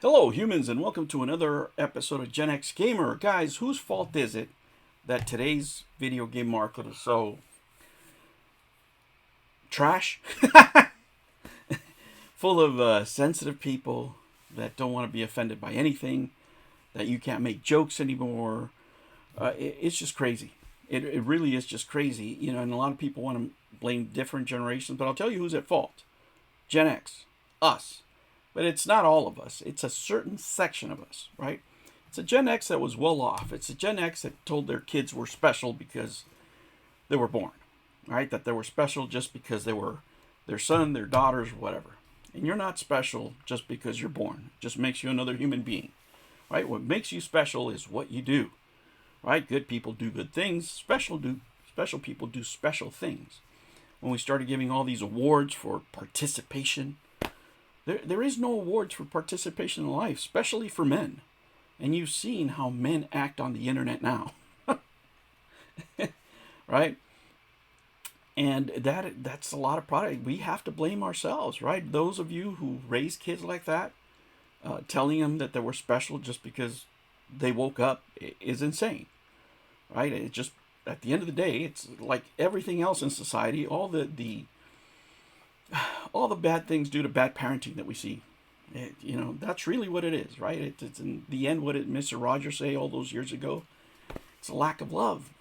Hello, humans, and welcome to another episode of Gen X Gamer. Guys, whose fault is it that today's video game market is so trash? Full of sensitive people that don't want to be offended by anything, that you can't make jokes anymore. It's just crazy. It really is just crazy. And a lot of people want to blame different generations, but I'll tell you who's at fault. Gen X. Us. But it's not all of us. It's a certain section of us, right? It's a Gen X that was well off. It's a Gen X that told their kids were special because they were born, right? That they were special just because they were their son, their daughters, whatever. And you're not special just because you're born. It just makes you another human being, right? What makes you special is what you do, right? Good people do good things. Special people do special things. When we started giving all these awards for participation, there is no awards for participation in life, especially for men. And you've seen how men act on the internet now. Right? And that's a lot of product. We have to blame ourselves, right? Those of you who raise kids like that, telling them that they were special just because they woke up is insane, right? It just, at the end of the day, it's like everything else in society, all the bad things due to bad parenting that we see. That's really what it is, right? It's in the end what did Mr. Rogers say all those years ago? It's a lack of love,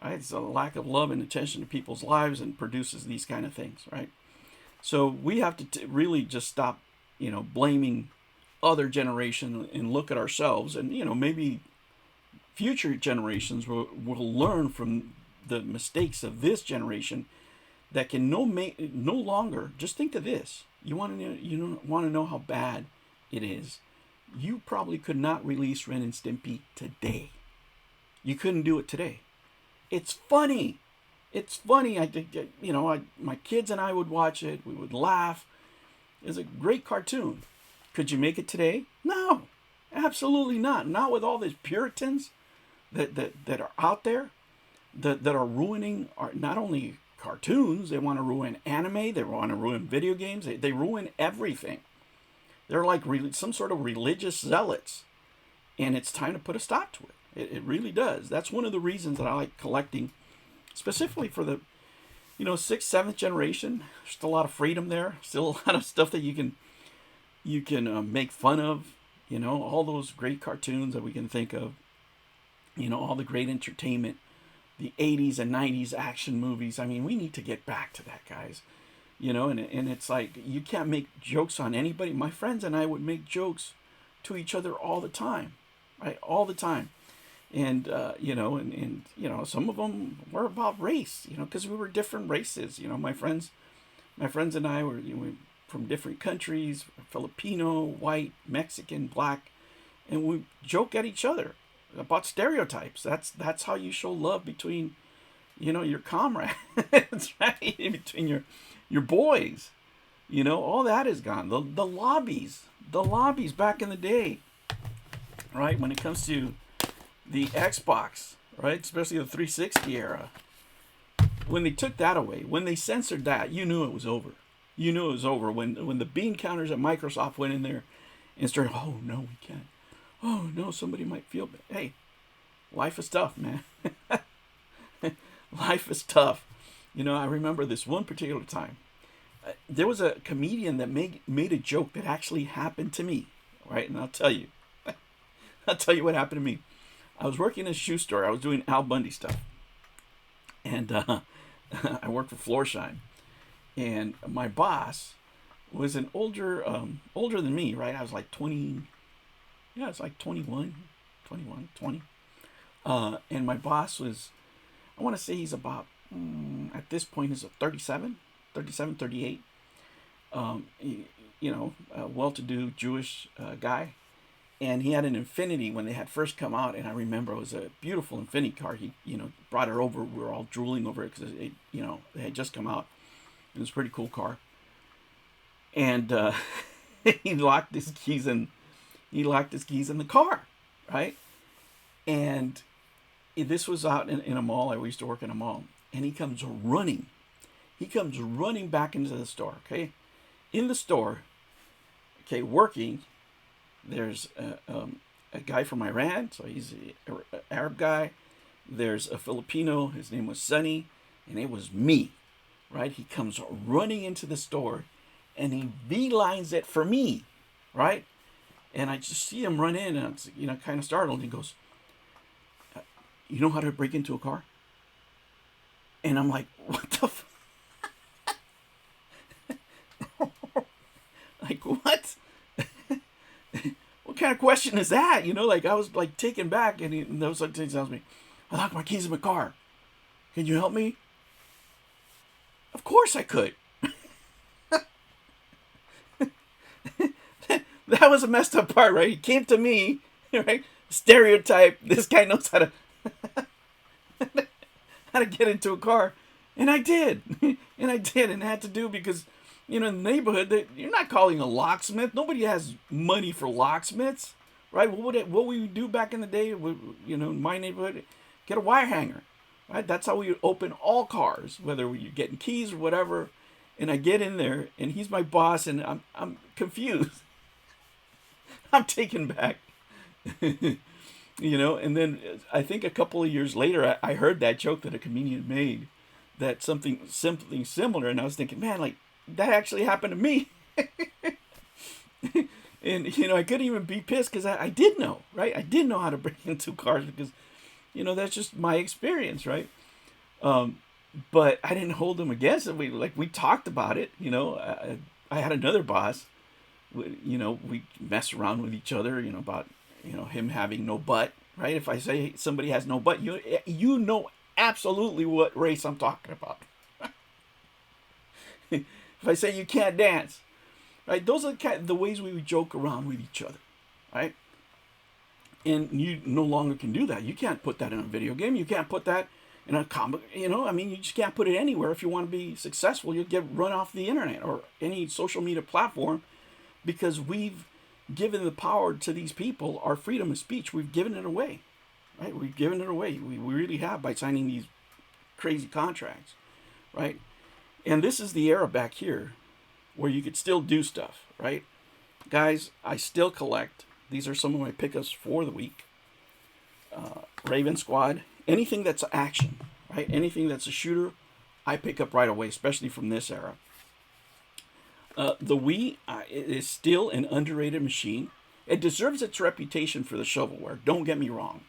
right? It's a lack of love and attention to people's lives and produces these kind of things, right? So we have to really just stop, blaming other generation and look at ourselves, and maybe future generations will learn from the mistakes of this generation that can no longer. Just think of this. You want to know how bad it is. You probably could not release Ren and Stimpy today. You couldn't do it today. It's funny. It's funny. My kids and I would watch it. We would laugh. It's a great cartoon. Could you make it today? No, absolutely not. Not with all these Puritans that are out there that are ruining not only cartoons, they want to ruin anime, they want to ruin video games, they ruin everything. They're like some sort of religious zealots, and it's time to put a stop to it. It really does. That's one of the reasons that I like collecting, specifically for the 6th, 7th generation. There's still a lot of freedom there, still a lot of stuff that you can make fun of, all those great cartoons that we can think of, all the great entertainment, the 80s and 90s action movies. I mean, we need to get back to that, guys. And it's like, you can't make jokes on anybody. My friends and I would make jokes to each other all the time, right? All the time. And, some of them were about race, because we were different races. My friends and I were from different countries, Filipino, white, Mexican, black, and we joke at each other about stereotypes. That's how you show love between, your comrades, right? Between your boys. All that is gone. The lobbies back in the day, right? When it comes to the Xbox, right? Especially the 360 era. When they took that away, when they censored that, you knew it was over. You knew it was over when the bean counters at Microsoft went in there and started, oh no, we can't. Oh no, somebody might feel bad. Hey, life is tough, man. Life is tough. I remember this one particular time. There was a comedian that made a joke that actually happened to me, right? And I'll tell you what happened to me. I was working in a shoe store. I was doing Al Bundy stuff, and I worked for Floorshine. And my boss was an older than me, right? I was like 20. Yeah, it's like 21, 20. And my boss was, I want to say he's about, at this point, he's a 37, 38. A well-to-do Jewish guy. And he had an Infinity when they had first come out. And I remember it was a beautiful Infinity car. He, brought her over. We were all drooling over it because, it had just come out. It was a pretty cool car. And he locked his keys in the car, right? And this was out in a mall. I used to work in a mall. And he comes running back into the store, okay? In the store, okay, working, There's a guy from Iran, so he's an Arab guy. There's a Filipino, his name was Sunny, and it was me, right? He comes running into the store and he beelines it for me, right? And I just see him run in and I'm, kind of startled. He goes, "You know how to break into a car?" And I'm like, "What the like, what? What kind of question is that?" Like I was like taken back, and those like he tells me, "I locked my keys in my car. Can you help me?" Of course I could. That was a messed up part, right? He came to me, right? Stereotype. This guy knows how to get into a car, and I did, and I did, and I had to do because, in the neighborhood, you're not calling a locksmith. Nobody has money for locksmiths, right? What would we do back in the day? In my neighborhood, get a wire hanger, right? That's how we open all cars, whether you're getting keys or whatever. And I get in there, and he's my boss, and I'm confused. I'm taken back. And then I think a couple of years later, I heard that joke that a comedian made, that something similar, and I was thinking, man, like that actually happened to me. And I couldn't even be pissed because I did know, right? I did know how to break into cars because, that's just my experience, right? But I didn't hold him against it. We talked about it. I had another boss. We mess around with each other, about, him having no butt, right? If I say somebody has no butt, you know absolutely what race I'm talking about. If I say you can't dance, right? Those are the ways we would joke around with each other, right? And you no longer can do that. You can't put that in a video game. You can't put that in a comic, you just can't put it anywhere. If you want to be successful, you'll get run off the internet or any social media platform, because we've given the power to these people, our freedom of speech. We've given it away, right? We've given it away. We really have, by signing these crazy contracts, right? And this is the era back here where you could still do stuff, right? Guys, I still collect. These are some of my pickups for the week. Raven Squad, anything that's action, right? Anything that's a shooter, I pick up right away, especially from this era. The Wii is still an underrated machine. It deserves its reputation for the shovelware, don't get me wrong.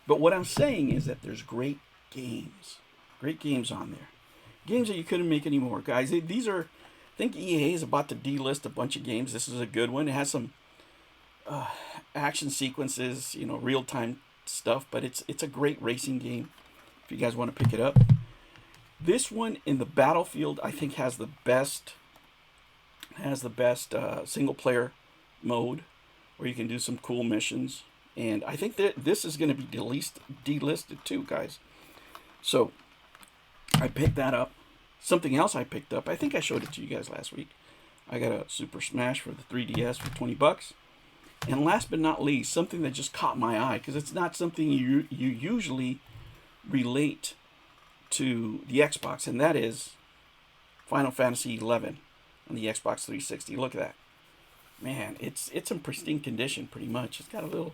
But what I'm saying is that there's great games on there. Games that you couldn't make anymore, guys. These are, I think EA is about to delist a bunch of games. This is a good one. It has some action sequences, real-time stuff, but it's a great racing game if you guys want to pick it up. This one in the Battlefield, I think, has the best single player mode where you can do some cool missions, and I think that this is going to be delisted too, guys. So I picked that up. Something else I picked up, I think I showed it to you guys last week. I got a Super Smash for the 3DS for $20. And last but not least, something that just caught my eye, because it's not something you usually relate to the Xbox, and that is Final Fantasy 11 on the Xbox 360. Look at that. Man, it's in pristine condition pretty much. It's got a little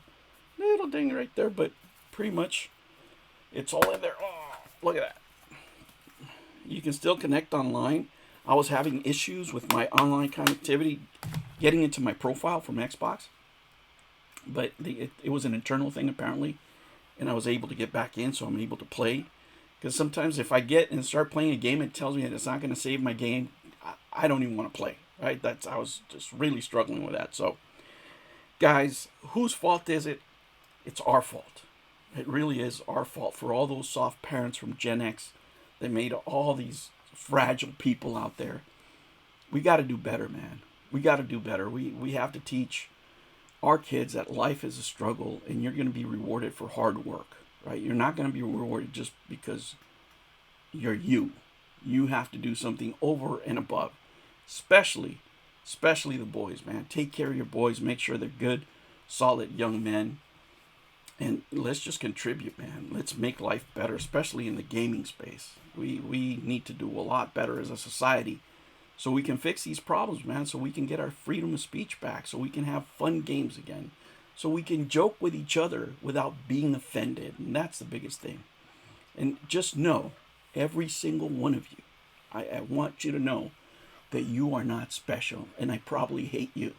ding right there, but pretty much it's all in there. Oh, look at that. You can still connect online. I was having issues with my online connectivity getting into my profile from Xbox, but it was an internal thing apparently, and I was able to get back in, so I'm able to play. Because sometimes if I get and start playing a game, it tells me that it's not going to save my game. I don't even want to play, right? I was just really struggling with that. So, guys, whose fault is it? It's our fault. It really is our fault for all those soft parents from Gen X that made all these fragile people out there. We got to do better, man. We got to do better. We have to teach our kids that life is a struggle, and you're going to be rewarded for hard work, right? You're not going to be rewarded just because you're you. You have to do something over and above, especially the boys, man. Take care of your boys. Make sure they're good, solid young men. And let's just contribute, man. Let's make life better, especially in the gaming space. We need to do a lot better as a society so we can fix these problems, man, so we can get our freedom of speech back, so we can have fun games again, so we can joke with each other without being offended. And that's the biggest thing. And just know, every single one of you, I want you to know that you are not special, and I probably hate you.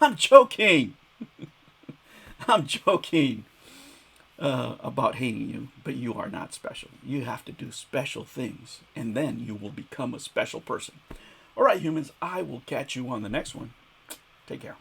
I'm joking. I'm joking about hating you, but you are not special. You have to do special things, and then you will become a special person. All right, humans, I will catch you on the next one. Take care.